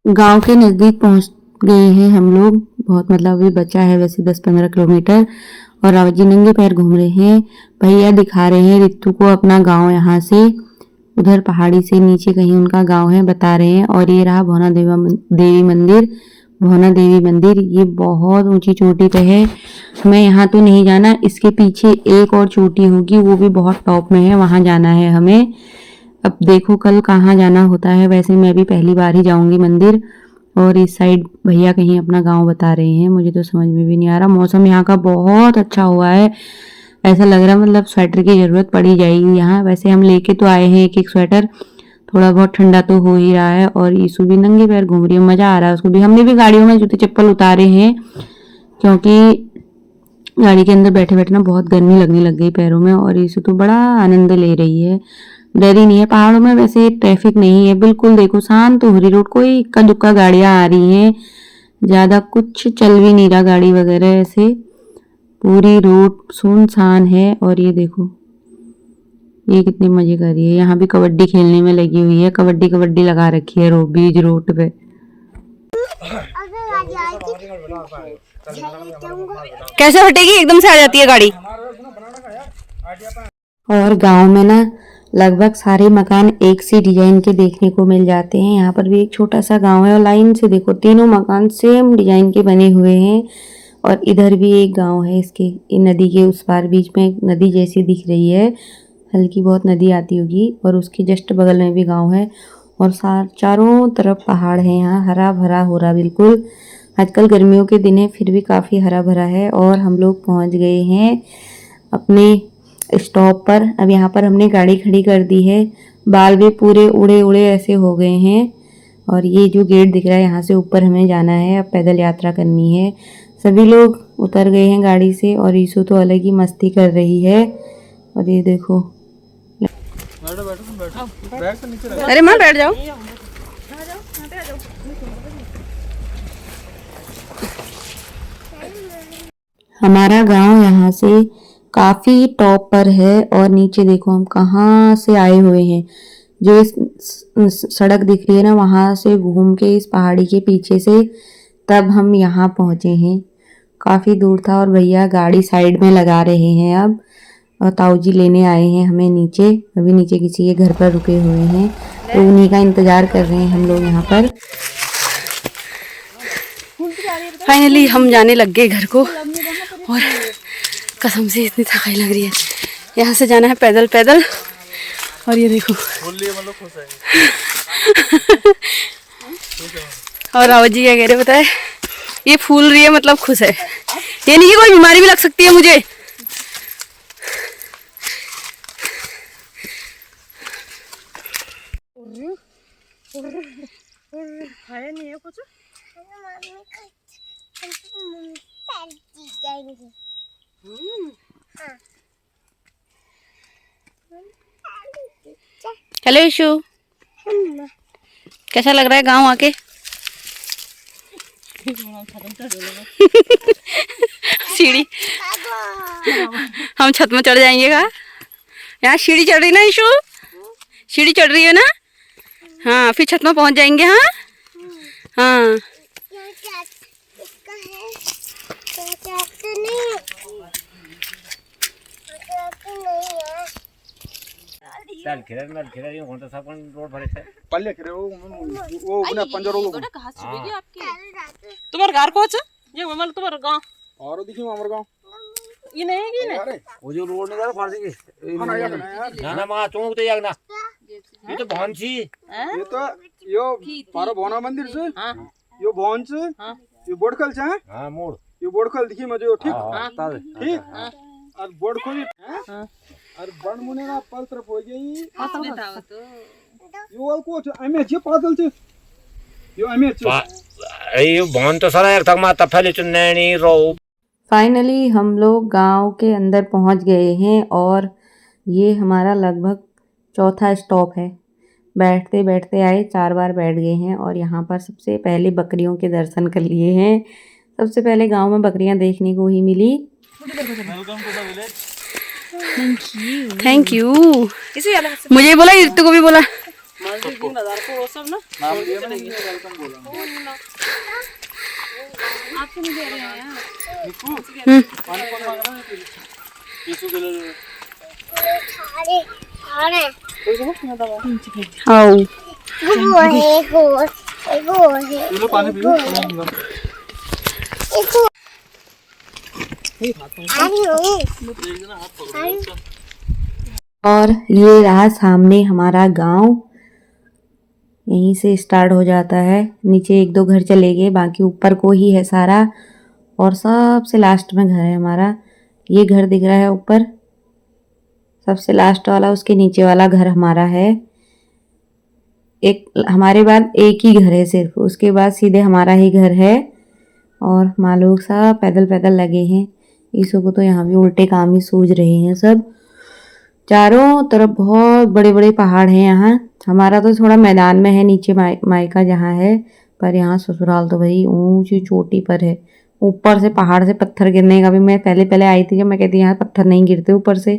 गांव के नज़दीक पहुंच गए हैं हम लोग। बहुत मतलब अभी बचा है वैसे 10-15 किलोमीटर। और रावत जी नंगे पैर घूम रहे हैं। भैया दिखा रहे हैं रितु को अपना गांव, यहाँ से उधर पहाड़ी से नीचे कहीं उनका गांव है, बता रहे हैं। और ये रहा भौना देवी मंदिर। भौना देवी मंदिर ये बहुत ऊंची चोटी पे है। हमें यहाँ तो नहीं जाना, इसके पीछे एक और चोटी होगी, वो भी बहुत टॉप में है, वहां जाना है हमें। अब देखो कल कहाँ जाना होता है। वैसे मैं भी पहली बार ही जाऊंगी मंदिर। और इस साइड भैया कहीं अपना गांव बता रहे हैं, मुझे तो समझ में भी नहीं आ रहा। मौसम यहाँ का बहुत अच्छा हुआ है, ऐसा लग रहा है मतलब स्वेटर की जरूरत पड़ी जाएगी यहाँ। वैसे हम लेके तो आए हैं एक एक स्वेटर, थोड़ा बहुत ठंडा तो हो ही रहा है। और ईशु भी नंगे पैर घूम रही है, मजा आ रहा है उसको भी। हमने भी गाड़ियों में जूते चप्पल उतारे हैं, क्योंकि गाड़ी के अंदर बैठे बैठे ना बहुत गर्मी लगने लग गई पैरों में। और ईशु तो बड़ा आनंद ले रही है, डर ही नहीं है। पहाड़ों में वैसे ट्रैफिक नहीं है बिल्कुल, देखो शांत हो रही रोड, कोई इक्का दुक्का गाड़ियां आ रही हैं, ज्यादा कुछ चल भी नहीं रहा गाड़ी वगैरह, ऐसे पूरी रोड सुनसान है। और ये देखो ये कितने मजे कर रही है, यहाँ भी कबड्डी खेलने में लगी हुई है, कबड्डी कबड्डी लगा रखी है बीच रोड पे। कैसे हटेगी, एकदम से आ जाती है गाड़ी। और गांव में ना लगभग सारे मकान एक सी डिजाइन के देखने को मिल जाते हैं। यहाँ पर भी एक छोटा सा गांव है और लाइन से देखो तीनों मकान सेम डिजाइन के बने हुए हैं। और इधर भी एक गांव है, इसके नदी के उस पार बीच में एक नदी जैसी दिख रही है, हल्की बहुत नदी आती होगी। और उसके जस्ट बगल में भी गांव है। और चारों तरफ पहाड़ है, यहाँ हरा भरा हो रहा बिल्कुल। आजकल गर्मियों के दिन है, फिर भी काफ़ी हरा भरा है। और हम लोग पहुँच गए हैं अपने स्टॉप पर। अब यहाँ पर हमने गाड़ी खड़ी कर दी है। बाल भी पूरे उड़े उड़े ऐसे हो गए हैं। और ये जो गेट दिख रहा है, यहाँ से ऊपर हमें जाना है, अब पैदल यात्रा करनी है। सभी लोग उतर गए हैं गाड़ी से और ईशु तो अलग ही मस्ती कर रही है। और ये देखो, अरे माँ बैठ जाओ। हमारा गांव यहाँ से काफी टॉप पर है। और नीचे देखो हम कहाँ से आए हुए हैं, जो इस सड़क दिख रही है ना, वहां से घूम के इस पहाड़ी के पीछे से तब हम यहाँ पहुंचे हैं। काफी दूर था और भैया गाड़ी साइड में लगा रहे हैं अब। और ताऊ जी लेने आए हैं हमें नीचे, अभी नीचे किसी के घर पर रुके हुए हैं, तो उन्हीं का इंतजार कर रहे हैं हम लोग यहाँ पर। फाइनली हम जाने लग गए घर को। और कसम से इतनी थकाई लग रही है, यहाँ से जाना है पैदल पैदल। और ये देखो और रावत जी क्या कह रहे बताए, ये फूल रही है मतलब खुश है, ये नहीं कि कोई बीमारी भी लग सकती है मुझे। खाया नहीं है कुछ। हेलो ईशु, कैसा लग रहा है गांव आके? सीढ़ी हम छत में चढ़ जाएंगे का? यहाँ सीढ़ी चढ़ रही ना ईशु, सीढ़ी चढ़ रही है ना? हाँ फिर छत में पहुंच जाएंगे। हाँ हाँ चाल खेला ये कौन सा कौन रोड भरे थे पल्ले करे वो बिना पंजरो लोग कहां सुबेगी आपकी? तुम्हारा घर कौन सा? ये मतलब तुम्हारा गांव और देखियो हमर गांव ये नहीं है कि नहीं? वो जो रोड नहीं जा फारसी की ना मा चौक तो याग ना, ये तो भौंची ये तो यो मारो भौना मंदिर से। हां यो भौन से। हां यो बोडखल से। हां मोड़ यो बोडखल दिखी मजे ठीक। हां ठीक। और बोडखल हां और बन मुने ना पल तरफ हो गई बताओ तो यो को एमे जे पादल छे यो एमे छे ये भौन तो सारा एक तक मा तफले चुनैनी रो। फाइनली हम लोग गांव के अंदर पहुंच गए हैं और ये हमारा लगभग चौथा स्टॉप है। बैठते बैठते आए, 4 बार बैठ गए हैं। और यहाँ पर सबसे पहले बकरियों के दर्शन कर लिए हैं। सबसे पहले गांव में बकरियां देखने को ही मिली। Thank you. मुझे बोला, ऋतु को भी बोला। बाजार को वो सब ना नाम लिया मैंने वेलकम बोला आपको नहीं दे रहे हैं यार। पानी कौन मांग रहा है टिश्यू के लिए आओ लो पानी पी लो और ये रहा सामने हमारा गांव। यहीं से स्टार्ट हो जाता है, नीचे एक दो घर चले गए, बाकी ऊपर को ही है सारा। और सबसे लास्ट में घर है हमारा। ये घर दिख रहा है ऊपर, सबसे लास्ट वाला, उसके नीचे वाला घर हमारा है। एक हमारे बाद एक ही घर है सिर्फ, उसके बाद सीधे हमारा ही घर है। और माँ लोग सब पैदल पैदल लगे हैं। ईसु को तो यहाँ भी उल्टे काम ही सूझ रहे हैं सब। चारों तरफ बहुत बड़े बड़े पहाड़ हैं यहाँ। हमारा तो थोड़ा मैदान में है, नीचे मायका जहाँ है, पर यहाँ ससुराल तो भाई ऊंची चोटी पर है। ऊपर से पहाड़ से पत्थर गिरने का भी, मैं पहले आई थी जब, मैं कहती यहाँ पत्थर नहीं गिरते ऊपर से।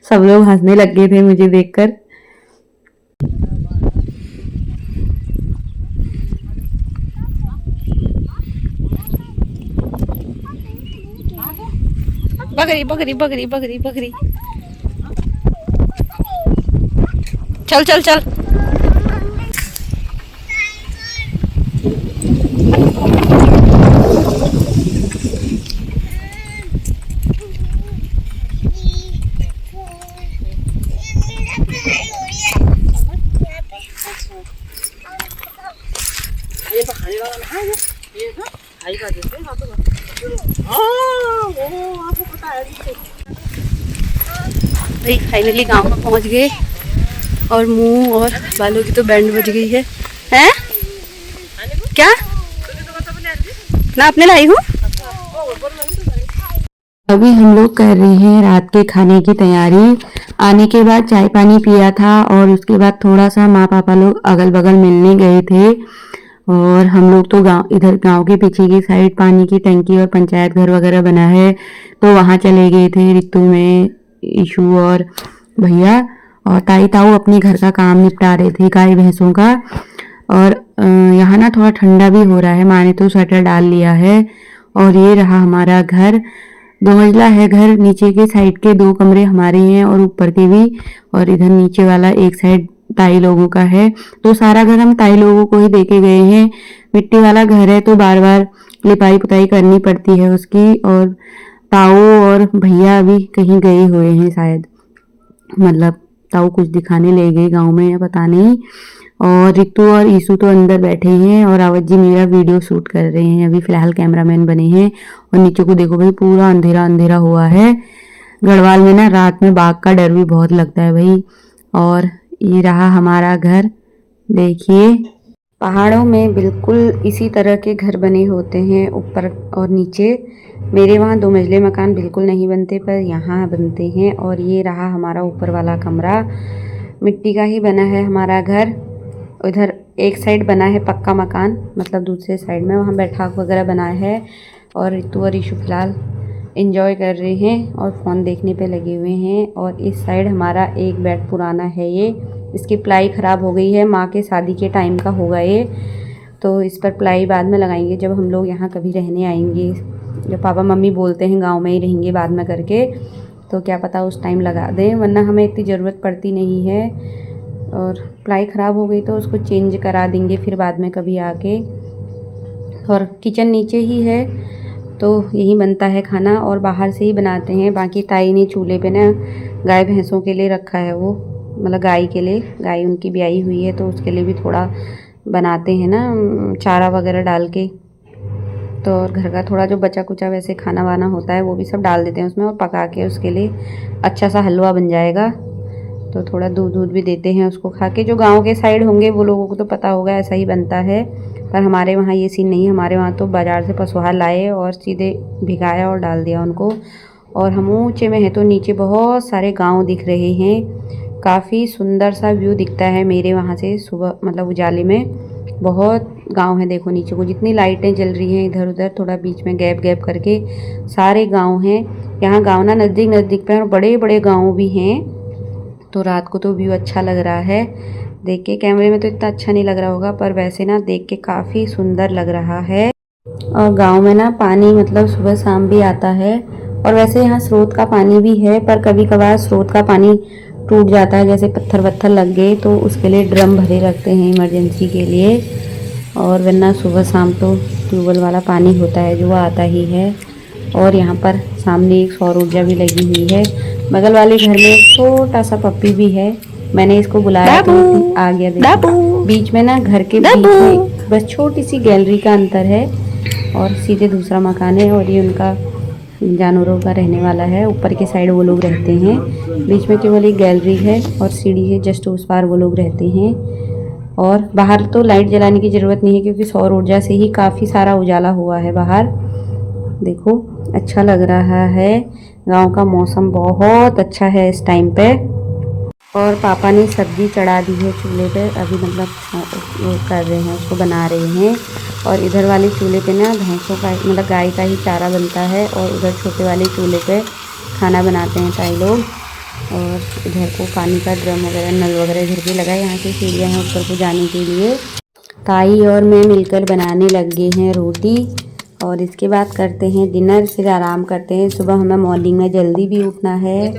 सब लोग हंसने लग गए थे मुझे देखकर। बकरी बकरी बकरी बकरी बकरी चल चल चल। भाई फाइनली गांव में पहुंच गए और मुंह और बालों की तो बैंड बज गई है। हैं? क्या? ना अपने लाई हूँ। अभी हम लोग कर रहे हैं रात के खाने की तैयारी। आने के बाद चाय पानी पिया था और उसके बाद थोड़ा सा माँ पापा लोग अगल बगल मिलने गए थे। और हम लोग तो इधर गांव के पीछे की साइड पानी की टंकी और पंचायत घर वगैरह बना है, तो वहाँ चले गए थे। रितु में ईशु और भैया और ताई ताऊ अपने घर का काम निपटा रहे थे, गाय भैंसों का। और यहाँ ना थोड़ा ठंडा भी हो रहा है, माँ ने तो स्वेटर डाल लिया है। और ये रहा हमारा घर, 2 मंजिला है घर। नीचे के साइड के 2 कमरे हमारे हैं और ऊपर के भी, और इधर नीचे वाला एक साइड ताई लोगों का है। तो सारा घर हम ताई लोगों को ही देके गए हैं। मिट्टी वाला घर है तो बार बार लिपाई पुताई करनी पड़ती है उसकी। और ताऊ और भैया अभी कहीं गए हुए हैं शायद, मतलब ताऊ कुछ दिखाने ले गए गांव में या पता नहीं। और रितु और ईशु तो अंदर बैठे हैं और अवध जी मेरा वीडियो शूट कर रहे हैं, अभी फिलहाल कैमरामैन बने हैं। और नीचे को देखो भाई पूरा अंधेरा अंधेरा हुआ है। गढ़वाल में ना रात में बाघ का डर भी बहुत लगता है भाई। और ये रहा हमारा घर, देखिए। पहाड़ों में बिल्कुल इसी तरह के घर बने होते हैं, ऊपर और नीचे। मेरे वहाँ 2 मंजिले मकान बिल्कुल नहीं बनते, पर यहाँ बनते हैं। और ये रहा हमारा ऊपर वाला कमरा, मिट्टी का ही बना है हमारा घर। उधर एक साइड बना है पक्का मकान, मतलब दूसरे साइड में वहाँ बैठक वगैरह बना है। और रितु और ईशु फिलहाल एंजॉय कर रहे हैं और फ़ोन देखने पे लगे हुए हैं। और इस साइड हमारा एक बेड पुराना है, ये इसकी प्लाई ख़राब हो गई है, माँ के शादी के टाइम का होगा ये। तो इस पर प्लाई बाद में लगाएंगे जब हम लोग यहाँ कभी रहने आएंगे। जब पापा मम्मी बोलते हैं गांव में ही रहेंगे बाद में करके, तो क्या पता उस टाइम लगा दें, वरना हमें इतनी ज़रूरत पड़ती नहीं है। और प्लाई ख़राब हो गई तो उसको चेंज करा देंगे फिर बाद में कभी आके। और किचन नीचे ही है तो यही बनता है खाना, और बाहर से ही बनाते हैं। बाकी ताई ने चूल्हे पे ना गाय भैंसों के लिए रखा है, वो मतलब गाय के लिए, गाय उनकी ब्याई हुई है तो उसके लिए भी थोड़ा बनाते हैं ना चारा वगैरह डाल के। तो और घर का थोड़ा जो बचा कुचा वैसे खाना वाना होता है वो भी सब डाल देते हैं उसमें, और पका के उसके लिए अच्छा सा हलवा बन जाएगा। तो थोड़ा दूध भी देते हैं उसको खा के। जो गांव के साइड होंगे वो लोगों को तो पता होगा ऐसा ही बनता है, पर हमारे वहाँ ये सीन नहीं है। हमारे वहाँ तो बाज़ार से पशुहार लाए और सीधे भिगाया और डाल दिया उनको। और हम ऊँचे में है तो नीचे बहुत सारे गाँव दिख रहे हैं, काफ़ी सुंदर सा व्यू दिखता है मेरे वहाँ से सुबह, मतलब उजाले में बहुत गांव है। देखो नीचे को जितनी लाइटें जल रही हैं इधर उधर, थोड़ा बीच में गैप गैप करके सारे गांव हैं। यहाँ गांव ना नज़दीक नज़दीक पे और बड़े बड़े गांव भी हैं, तो रात को तो व्यू अच्छा लग रहा है। देख के कैमरे में तो इतना अच्छा नहीं लग रहा होगा, पर वैसे ना देख के काफ़ी सुंदर लग रहा है। और गांव में ना पानी मतलब सुबह शाम भी आता है, और वैसे यहाँ स्रोत का पानी भी है, पर कभी कभार स्रोत का पानी टूट जाता है, जैसे पत्थर वत्थर लग गए तो उसके लिए ड्रम भरे रखते हैं इमरजेंसी के लिए। और वरना सुबह शाम तो ट्यूबवेल वाला पानी होता है जो आता ही है। और यहाँ पर सामने एक सौर ऊर्जा भी लगी हुई है। बगल वाले घर में एक छोटा सा पप्पी भी है, मैंने इसको बुलाया तो आ गया। देखो बीच में ना घर के बीच में बस छोटी सी गैलरी का अंतर है, और सीधे दूसरा मकान है, और ये उनका जानवरों का रहने वाला है। ऊपर के साइड वो लोग रहते हैं, बीच में केवल एक गैलरी है और सीढ़ी है, जस्ट उस पार वो लोग रहते हैं। और बाहर तो लाइट जलाने की ज़रूरत नहीं है, क्योंकि सौर ऊर्जा से ही काफ़ी सारा उजाला हुआ है बाहर। देखो अच्छा लग रहा है। गांव का मौसम बहुत अच्छा है इस टाइम पे। और पापा ने सब्जी चढ़ा दी है चूल्हे पे, अभी मतलब वो कर रहे हैं, उसको बना रहे हैं। और इधर वाले चूल्हे पे ना भैंसों का मतलब गाय का ही चारा बनता है, और उधर छोटे वाले चूल्हे पे खाना बनाते हैं ताई लोग। और इधर को पानी का ड्रम वगैरह नल वगैरह इधर भी लगा है, यहाँ से सीढ़ियाँ हैं ऊपर को जाने के लिए। ताई और मैं मिलकर बनाने लग गए हैं रोटी, और इसके बाद करते हैं डिनर, फिर आराम करते हैं। सुबह हमें मॉर्निंग में जल्दी भी उठना है।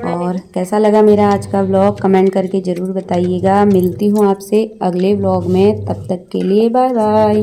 और कैसा लगा मेरा आज का व्लॉग कमेंट करके ज़रूर बताइएगा। मिलती हूँ आपसे अगले व्लॉग में, तब तक के लिए बाय बाय।